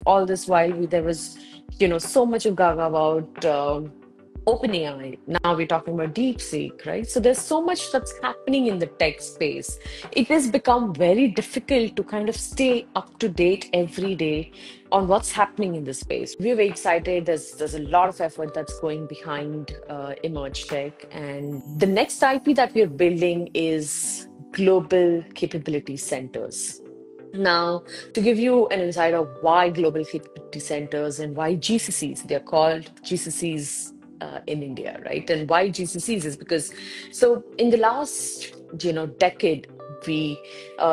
all this while there was, so much of gaga about OpenAI. Now we're talking about DeepSeek, right? So there's so much that's happening in the tech space. It has become very difficult to kind of stay up to date every day on what's happening in the space. We're very excited. There's a lot of effort that's going behind Emerge Tech, and the next IP that we're building is global capability centers. Now, to give you an insight of why global capability centers and why GCCs, they're called GCCs in India, right? And why GCCs is because, so in the last, decade, we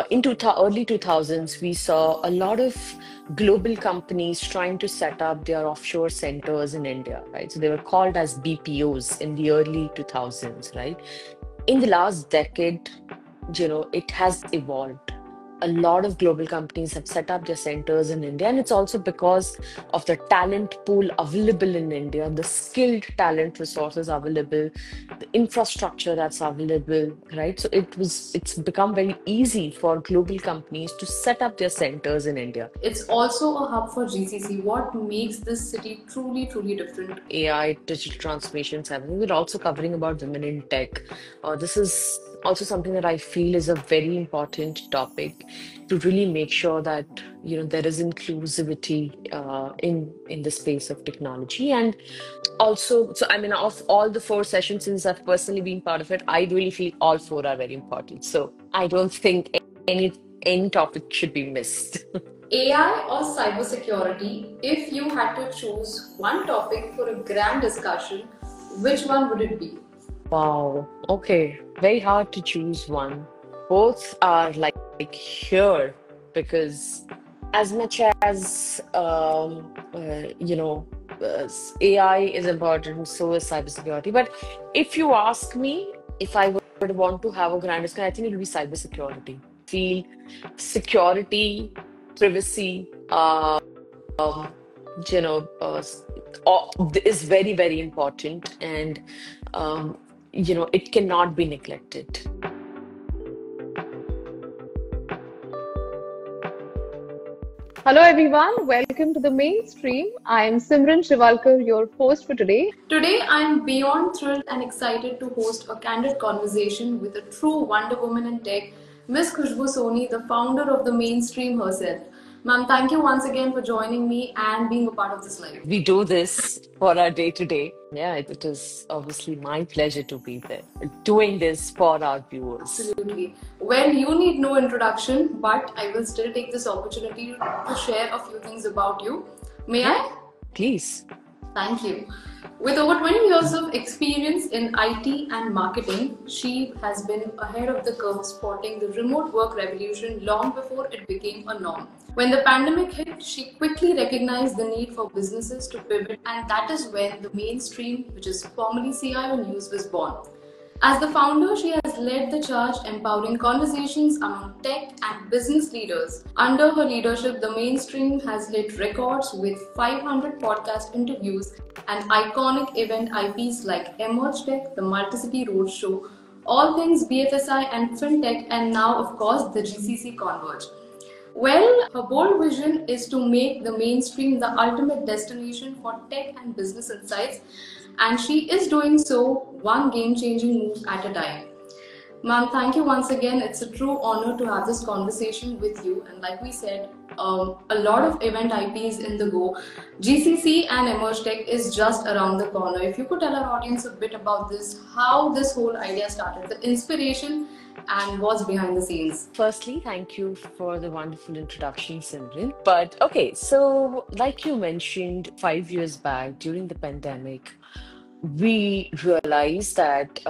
into early 2000s, we saw a lot of global companies trying to set up their offshore centers in India, right? So they were called as BPOs in the early 2000s, right? In the last decade, it has evolved. A lot of global companies have set up their centers in India, and it's also because of the talent pool available in India, the skilled talent resources available, the infrastructure that's available, right? So it's become very easy for global companies to set up their centers in India. It's also a hub for GCC. What makes this city truly, truly different? AI, digital transformations happening. We're also covering about women in tech. This is also something that I feel is a very important topic to really make sure that there is inclusivity in the space of technology. And also, so I mean, of all the four sessions, since I've personally been part of it, I really feel all four are very important. So I don't think any any topic should be missed. AI or cybersecurity, if you had to choose one topic for a grand discussion, which one would it be? Wow. Okay. Very hard to choose one. Both are like here because as much as AI is important, so is cybersecurity. But if you ask me if I would want to have a grand discussion, I think it will be cybersecurity. Feel security, privacy, um, you know, uh, s- is very, very important, and it cannot be neglected. Hello everyone, welcome to the mainstream. I am Simran Shivalkar, your host for today. Today, I'm beyond thrilled and excited to host a candid conversation with a true Wonder Woman in tech, Miss Khushbu Soni, the founder of the mainstream herself. Ma'am, thank you once again for joining me and being a part of this live. We do this for our day to day. Yeah, it is obviously my pleasure to be there, doing this for our viewers. Absolutely. Well, you need no introduction, but I will still take this opportunity to share a few things about you. May Yeah, I? please. Thank you. With over 20 years of experience in IT and marketing, she has been ahead of the curve spotting the remote work revolution long before it became a norm. When the pandemic hit, she quickly recognized the need for businesses to pivot, and that is when the mainstream, which is formerly CIO News, was born. As the founder, she has led the charge empowering conversations among tech and business leaders. Under her leadership, the mainstream has hit records with 500 podcast interviews and iconic event IPs like Emerge Tech, the Multicity Roadshow, all things BFSI and FinTech, and now, of course, the GCC Converge. Well, her bold vision is to make the mainstream the ultimate destination for tech and business insights, and she is doing so one game changing move at a time. Ma'am, thank you once again. It's a true honor to have this conversation with you. And like we said, a lot of event IPs in the go. GCC and Emerge Tech is just around the corner. If you could tell our audience a bit about this, how this whole idea started, the inspiration, and what's behind the scenes. Firstly, thank you for the wonderful introduction, Simran. But okay, so like you mentioned, 5 years back during the pandemic, we realized that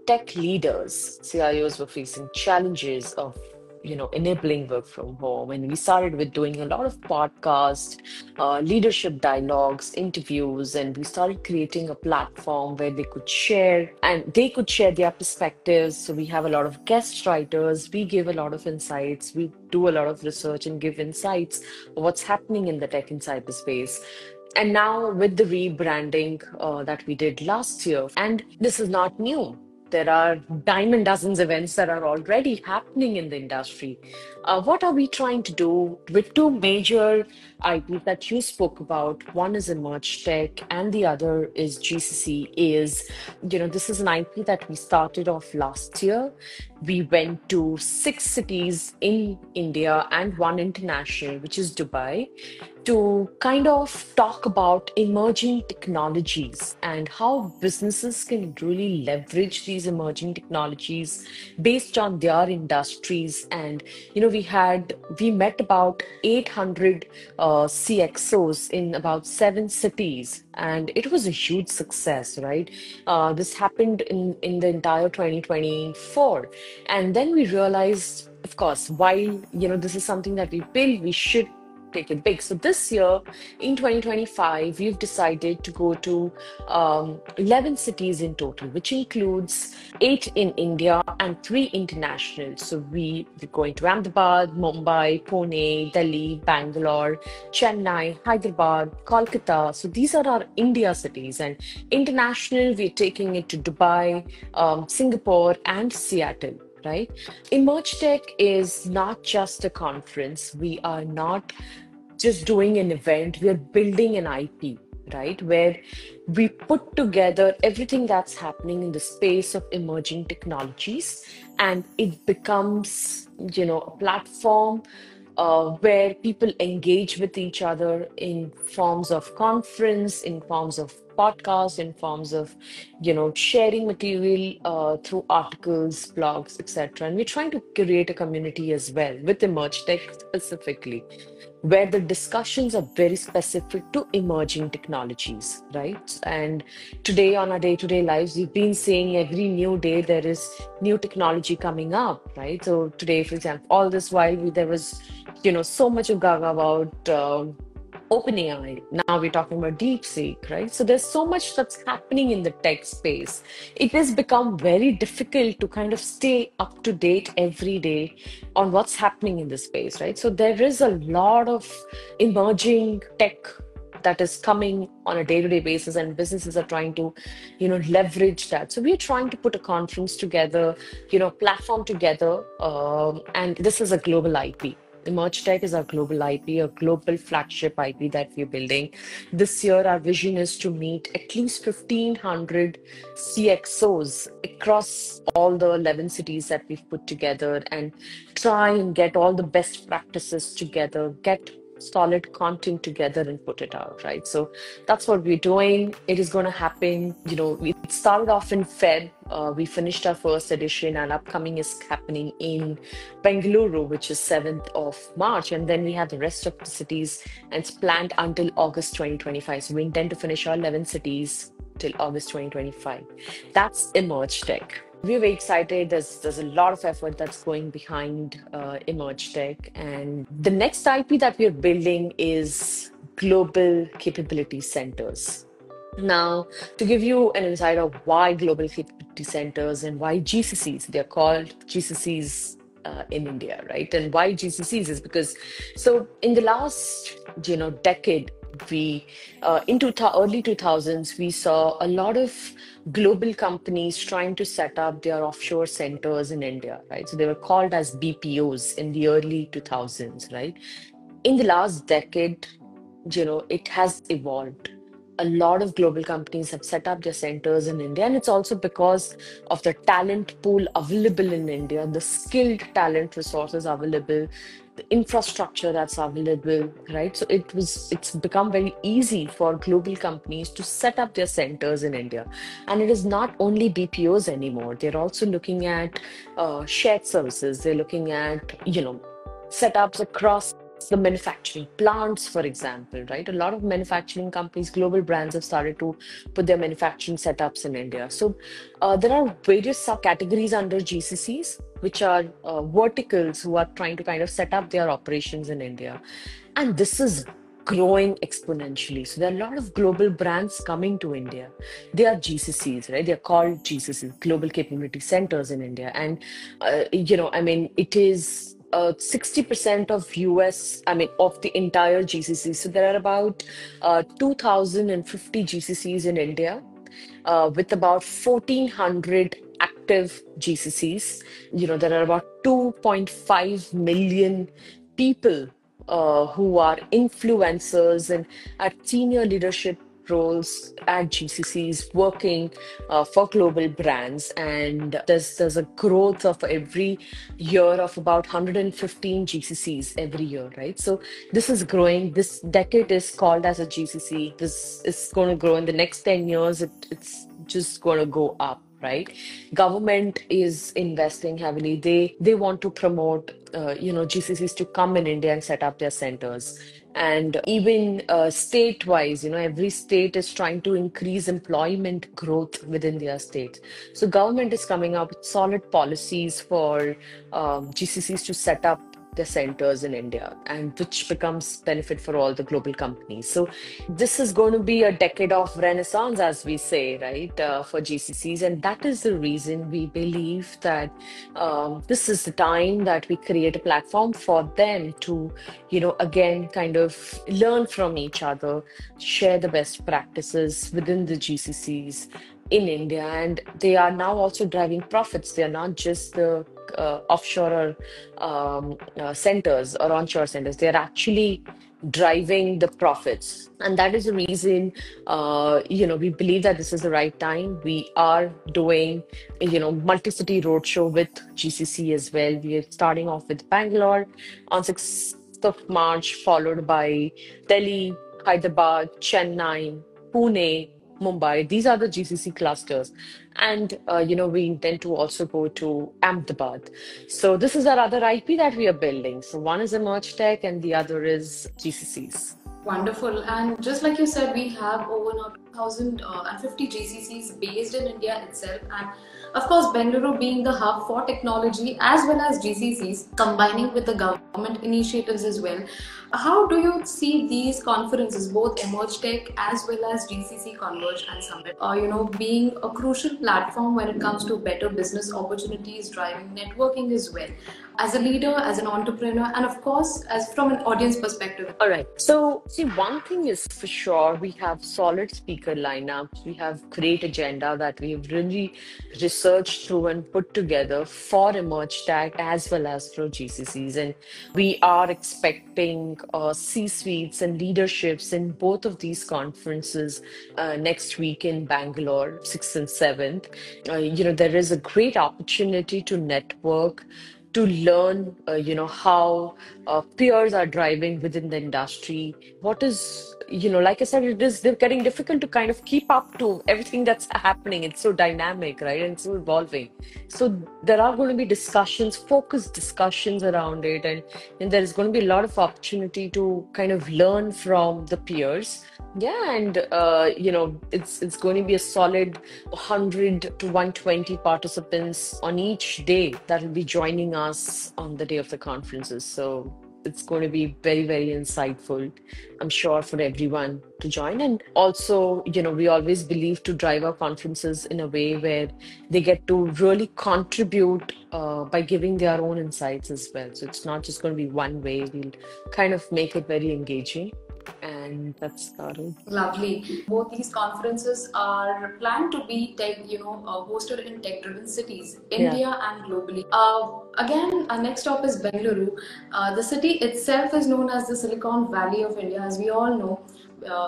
tech leaders, CIOs, were facing challenges of enabling work from home, and we started with doing a lot of podcast, leadership dialogues, interviews, and we started creating a platform where they could share their perspectives. So we have a lot of guest writers, we give a lot of insights, we do a lot of research and give insights of what's happening in the tech and cyberspace. And now with the rebranding that we did last year, and this is not new. There are dime and dozens events that are already happening in the industry. What are we trying to do with two major IPs that you spoke about? One is Emerge Tech, and the other is GCC. This is an IP that we started off last year. We went to 6 cities in India and one international, which is Dubai, to kind of talk about emerging technologies and how businesses can really leverage these emerging technologies based on their industries. And we met about 800 CXOs in about 7 cities, and it was a huge success, right? This happened in the entire 2024, and then we realized, of course, while this is something that we build, we should take it big. So this year, in 2025, we've decided to go to 11 cities in total, which includes 8 in India and 3 international. So we're going to Ahmedabad, Mumbai, Pune, Delhi, Bangalore, Chennai, Hyderabad, Kolkata. So these are our India cities. And international, we're taking it to Dubai, Singapore, and Seattle. Right? Emerge Tech is not just a conference. We are not just doing an event, we are building an IP, right? Where we put together everything that's happening in the space of emerging technologies, and it becomes, a platform where people engage with each other in forms of conference, in forms of podcast, in forms of, sharing material through articles, blogs, etc. And we're trying to create a community as well with Emerge Tech specifically, where the discussions are very specific to emerging technologies, right? And today, on our day-to-day lives, we've been seeing every new day there is new technology coming up, right? So today, for example, all this while there was, so much of gaga about OpenAI. Now we're talking about DeepSeek, right? So there's so much that's happening in the tech space. It has become very difficult to kind of stay up to date every day on what's happening in the space, right? So there is a lot of emerging tech that is coming on a day-to-day basis, and businesses are trying to, leverage that. So we're trying to put a conference together, platform together, and this is a global IP. Emerge Tech is our global IP, a global flagship IP that we're building. This year, our vision is to meet at least 1,500 CXOs across all the 11 cities that we've put together, and try and get all the best practices together, get solid content together and put it out, right? So that's what we're doing. It is going to happen. We started off in Feb. We finished our first edition, and upcoming is happening in Bengaluru, which is 7th of March. And then we have the rest of the cities, and it's planned until August 2025. So we intend to finish our 11 cities till August 2025. That's Emerge Tech. We're very excited. There's a lot of effort that's going behind Emerge Tech. And the next IP that we're building is global capability centers. Now, to give you an insight of why global capability centers and why GCCs, they're called GCCs in India, right? And why GCCs is because, so in the last, decade, we into early 2000s, we saw a lot of global companies trying to set up their offshore centers in India, right? So they were called as BPOs in the early 2000s, right? In the last decade, it has evolved. A lot of global companies have set up their centers in India, and it's also because of the talent pool available in India, the skilled talent resources available, the infrastructure that's available, right? So it's become very easy for global companies to set up their centers in India. And it is not only BPOs anymore. They're also looking at shared services. They're looking at, setups across the manufacturing plants, for example, right? A lot of manufacturing companies, global brands have started to put their manufacturing setups in India. So there are various subcategories under GCCs, which are verticals who are trying to kind of set up their operations in India. And this is growing exponentially. So there are a lot of global brands coming to India. They are GCCs, right? They're called GCCs, Global Capability Centers in India. And, it is 60% of of the entire GCC. So there are about 2,050 GCCs in India, with about 1,400 active GCCs. There are about 2.5 million people who are influencers and at senior leadership roles at GCCs working for global brands. And there's a growth of every year of about 115 GCCs every year, right? So this is growing. This decade is called as a GCC. This is going to grow in the next 10 years. It's just going to go up, right? Government is investing heavily. They want to promote GCCs to come in India and set up their centers. And even state-wise, every state is trying to increase employment growth within their state. So government is coming up with solid policies for GCCs to set up their centers in India, and which becomes benefit for all the global companies. So this is going to be a decade of renaissance, as we say, right, for GCCs. And that is the reason we believe that this is the time that we create a platform for them to, again, kind of learn from each other, share the best practices within the GCCs in India. And they are now also driving profits. They are not just the offshore centers or onshore centers. They are actually driving the profits. And that is the reason, we believe that this is the right time. We are doing, multi-city roadshow with GCC as well. We are starting off with Bangalore on 6th of March, followed by Delhi, Hyderabad, Chennai, Pune, Mumbai. These are the GCC clusters. And, we intend to also go to Ahmedabad. So this is our other IP that we are building. So one is Emerge Tech and the other is GCCs. Wonderful. And just like you said, we have over now 2,050 GCCs based in India itself. And of course, Bengaluru being the hub for technology as well as GCCs, combining with the government initiatives as well. How do you see these conferences, both Emerge Tech as well as GCC Converge and Summit, being a crucial platform when it comes to better business opportunities, driving networking as well, as a leader, as an entrepreneur, and of course, as from an audience perspective? All right. So, see, one thing is for sure, we have solid speaker lineups. We have great agenda that we have really researched through and put together for Emerge Tech as well as for GCCs. And we are expecting C-suites and leaderships in both of these conferences next week in Bangalore, 6th and 7th. There is a great opportunity to network, to learn, how peers are driving within the industry. What is, like I said, they're getting difficult to kind of keep up to everything that's happening. It's so dynamic, right? And so evolving. So there are going to be discussions, focused discussions around it. And there's going to be a lot of opportunity to kind of learn from the peers. Yeah, and it's going to be a solid 100 to 120 participants on each day that will be joining us on the day of the conferences. So it's going to be very, very insightful, I'm sure, for everyone to join. And also, we always believe to drive our conferences in a way where they get to really contribute by giving their own insights as well. So it's not just going to be one way. We'll kind of make it very engaging. And that's about it. Lovely. Both these conferences are planned to be hosted in tech-driven cities, India and globally. Again, our next stop is Bengaluru. The city itself is known as the Silicon Valley of India, as we all know.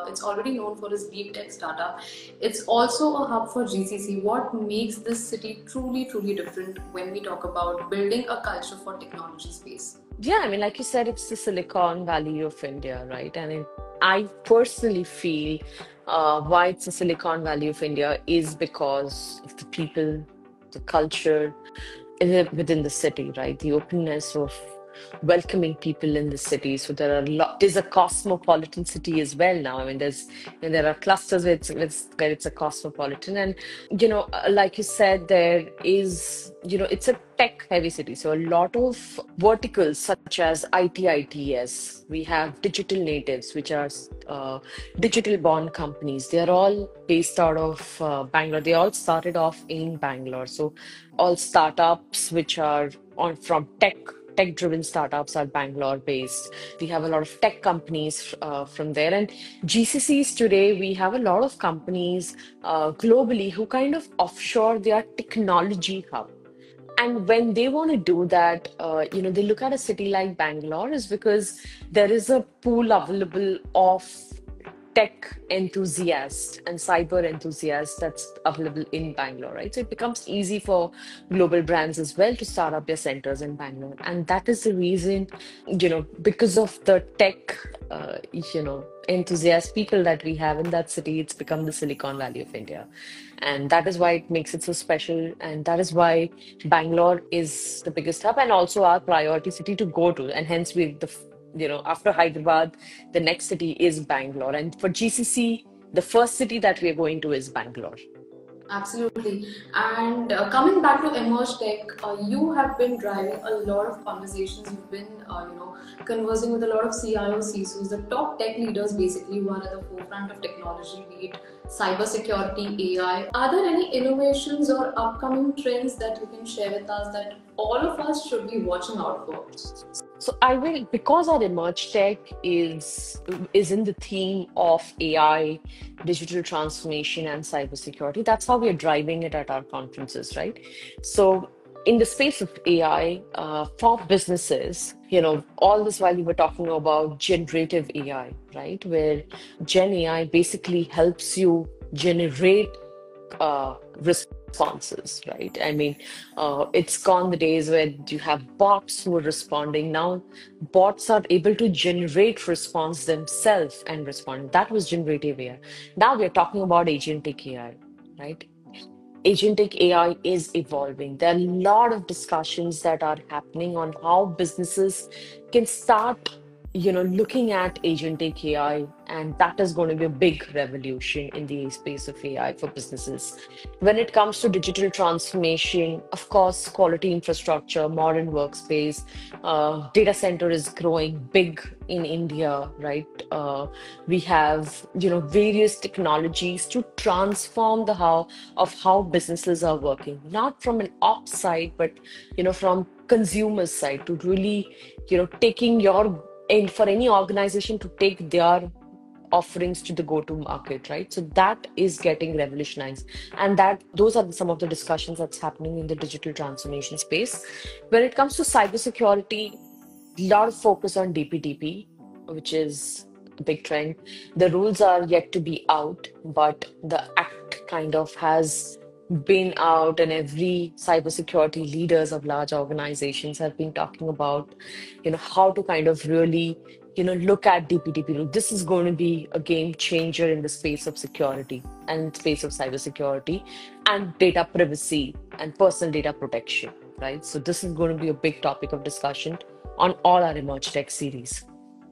It's already known for its deep tech startup. It's also a hub for GCC. What makes this city truly, truly different when we talk about building a culture for technology space? Yeah, I mean, like you said, it's the Silicon Valley of India, right? And I personally feel why it's the Silicon Valley of India is because of the people, the culture within the city, right? The openness of welcoming people in the city. So there are there's a cosmopolitan city as well now. I mean, there are clusters where it's a cosmopolitan. And, like you said, there is, it's a tech heavy city. So a lot of verticals such as ITITS, we have digital natives, which are digital born companies. They are all based out of Bangalore. They all started off in Bangalore. So all startups which are from tech tech-driven startups are Bangalore-based. We have a lot of tech companies from there. And GCCs today, we have a lot of companies globally who kind of offshore their technology hub. And when they want to do that, they look at a city like Bangalore is because there is a pool available of tech enthusiasts and cyber enthusiasts that's available in Bangalore, right? So it becomes easy for global brands as well to start up their centers in Bangalore. And that is the reason, because of the tech, enthusiast people that we have in that city, it's become the Silicon Valley of India. And that is why it makes it so special. And that is why Bangalore is the biggest hub and also our priority city to go to. And hence after Hyderabad, the next city is Bangalore. And for GCC, the first city that we are going to is Bangalore. Absolutely. And coming back to Emerge Tech, you have been driving a lot of conversations. You've been, conversing with a lot of CIOs, CISOs, the top tech leaders basically who are at the forefront of technology, be it cybersecurity, AI. Are there any innovations or upcoming trends that you can share with us that all of us should be watching out for? So I will, because our Emerge Tech is in the theme of AI, digital transformation, and cybersecurity. That's how we are driving it at our conferences, right? So in the space of AI, for businesses, all this while we were talking about generative AI, right? Where Gen AI basically helps you generate responses, right? I mean, it's gone the days where you have bots who are responding. Now, bots are able to generate response themselves and respond. That was generative AI. Now we're talking about agentic AI, right? Agentic AI is evolving. There are a lot of discussions that are happening on how businesses can start, looking at agentic AI, and that is going to be a big revolution in the space of AI for businesses. When it comes to digital transformation, of course, quality infrastructure, modern workspace, data center is growing big in India, right? We have, various technologies to transform the how of how businesses are working, not from an ops side, but from consumer side to really, taking your and for any organization to take their offerings to the go-to market, right? So that is getting revolutionized, and that those are some of the discussions that's happening in the digital transformation space. When it comes to cybersecurity, a lot of focus on DPDP, which is a big trend. The rules are yet to be out, but the act kind of has been out, and every cybersecurity leaders of large organizations have been talking about, how to kind of really, look at DPDP rule. This is going to be a game changer in the space of security and space of cybersecurity and data privacy and personal data protection, right? So this is going to be a big topic of discussion on all our Emerge Tech series.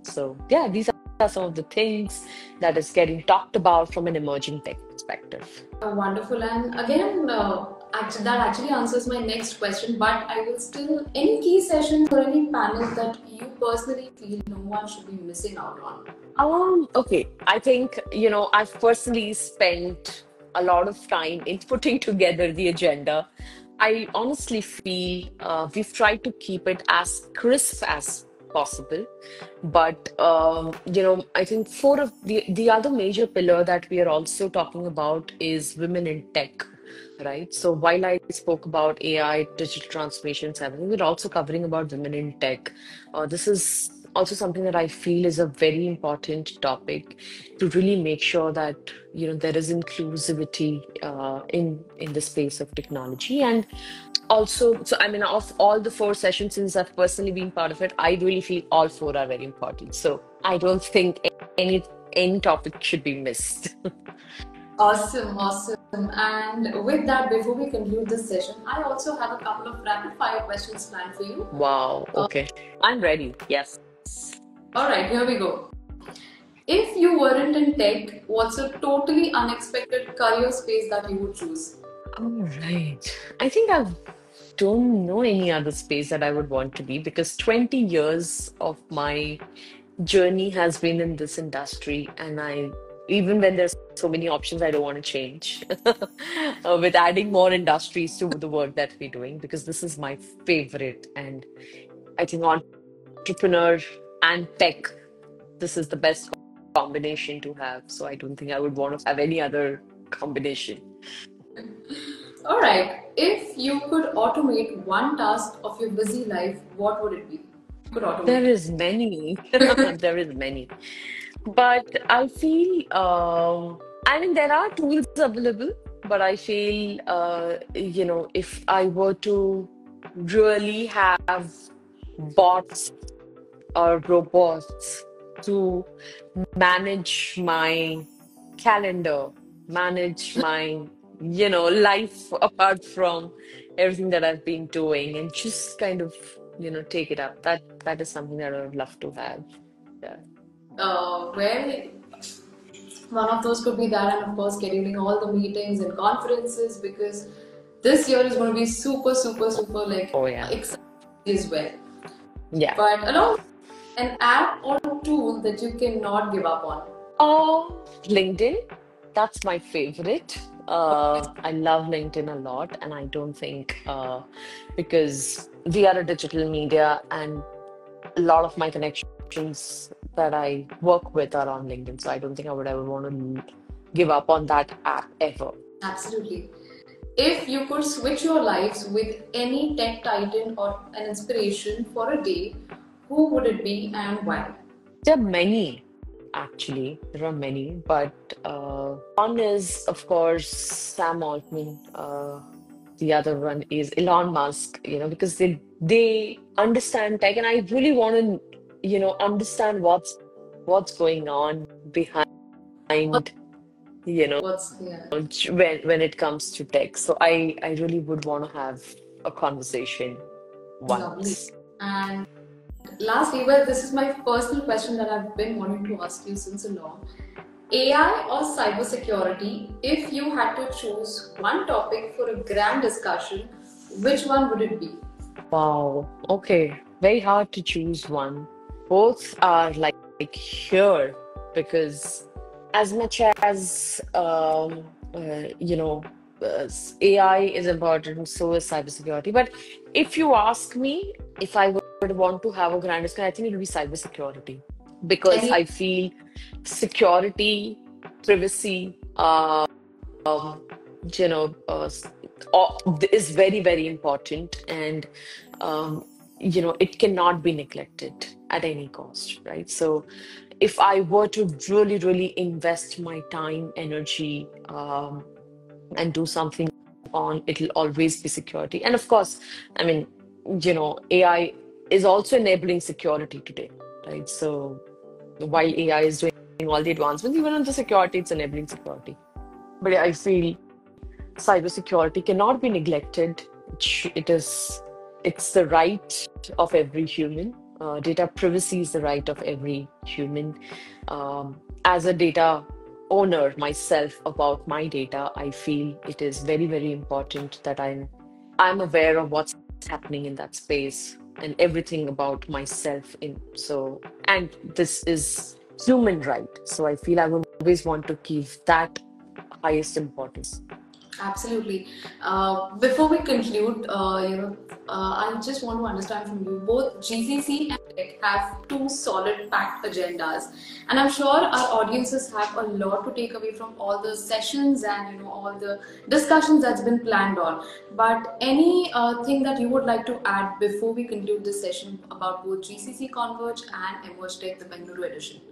So yeah, these are some of the things that is getting talked about from an emerging tech perspective. Wonderful. And again, that actually answers my next question. But I will still, any key sessions or any panels that you personally feel no one should be missing out on? Okay. I think, I've personally spent a lot of time in putting together the agenda. I honestly feel we've tried to keep it as crisp as possible. But I think four of the other major pillar that we are also talking about is women in tech, right? So while I spoke about AI, digital transformations, everything, we're also covering about women in tech. This is also something that I feel is a very important topic to really make sure that there is inclusivity in the space of technology. And also, so I mean, of all the four sessions, since I've personally been part of it, I really feel all four are very important. So I don't think any any topic should be missed. Awesome, awesome. And with that, before we conclude this session, I also have a couple of rapid fire questions planned for you. Wow. Okay. I'm ready. Yes. All right, here we go. If you weren't in tech, what's a totally unexpected career space that you would choose? All right. I think I don't know any other space that I would want to be because 20 years of my journey has been in this industry, and even when there's so many options, I don't want to change with adding more industries to the work that we're doing because this is my favorite, and I think entrepreneur and tech, this is the best combination to have. So I don't think I would want to have any other combination. All right. If you could automate one task of your busy life, what would it be? Could There automate. is many. There is many. But I feel, I mean, there are tools available, but I feel, if I were to really have bots or robots to manage my calendar, manage my, life apart from everything that I've been doing, and just kind of, take it up. That is something that I would love to have. Yeah. Well, one of those could be that, and of course, scheduling all the meetings and conferences because this year is going to be super, super, super like Oh yeah. exciting as well. Yeah. But along an app or tool that you cannot give up on. LinkedIn, that's my favorite. I love LinkedIn a lot, and I don't think because we are a digital media, and a lot of my connections that I work with are on LinkedIn. So I don't think I would ever want to give up on that app ever. Absolutely. If you could switch your lives with any tech titan or an inspiration for a day, who would it be and why? There are many, actually. There are many, but one is, of course, Sam Altman. The other one is Elon Musk, because they understand tech, and I really want to, understand what's going on behind, you know, What's yeah, when it comes to tech. So I really would want to have a conversation lovely. once. And lastly, well, this is my personal question that I've been wanting to ask you since a long. AI or cybersecurity, if you had to choose one topic for a grand discussion, which one would it be? Wow. Okay. Very hard to choose one. Both are like here because as much as AI is important, so is cybersecurity. But if you ask me if I would want to have a grand discussion, I think it would be cybersecurity because Any I feel security, privacy, um, you know, uh, s- is very, very important. And, it cannot be neglected at any cost, right? So if I were to really, really invest my time, energy, and do something on, it'll always be security. And of course, I mean, AI is also enabling security today, right? So while AI is doing all the advancements, even on the security, it's enabling security. But yeah, I feel cybersecurity cannot be neglected. It's the right of every human. Data privacy is the right of every human. As a data owner myself about my data, I feel it is very, very important that I'm aware of what's happening in that space and everything about myself and this is human right. So I feel I would always want to give that highest importance. Absolutely. Before we conclude, I just want to understand from you. Both GCC and Tech have two solid packed agendas, and I'm sure our audiences have a lot to take away from all the sessions and all the discussions that's been planned on. But any thing that you would like to add before we conclude this session about both GCC Converge and Emerge Tech, the Bengaluru edition?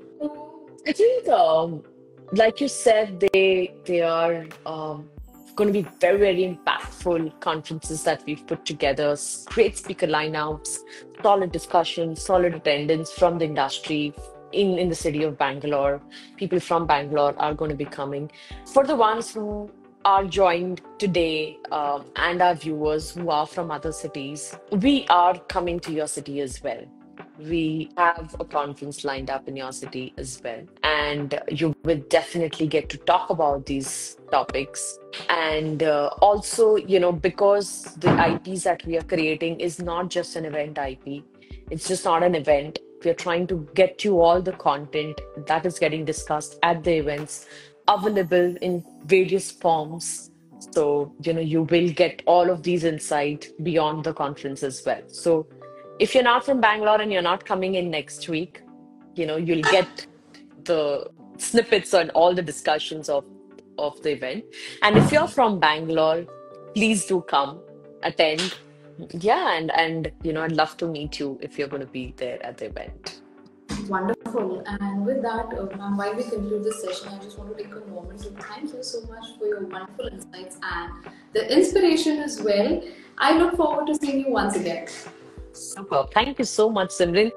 I think, like you said, they are going to be very, very impactful conferences that we've put together. Great speaker lineups, solid discussion, solid attendance from the industry in the city of Bangalore. People from Bangalore are going to be coming. For the ones who are joined today and our viewers who are from other cities, we are coming to your city as well. We have a conference lined up in your city as well. And you will definitely get to talk about these topics. And also, because the IPs that we are creating is not just an event IP, it's just not an event. We are trying to get you all the content that is getting discussed at the events available in various forms. So, you will get all of these insight beyond the conference as well. So, If you're not from Bangalore and you're not coming in next week, you'll get the snippets and all the discussions of the event. And if you're from Bangalore, please do come attend. Yeah, and I'd love to meet you if you're going to be there at the event. Wonderful. And with that, ma'am, while we conclude this session, I just want to take a moment to thank you so much for your wonderful insights and the inspiration as well. I look forward to seeing you once again. Super. Thank you so much, Simran.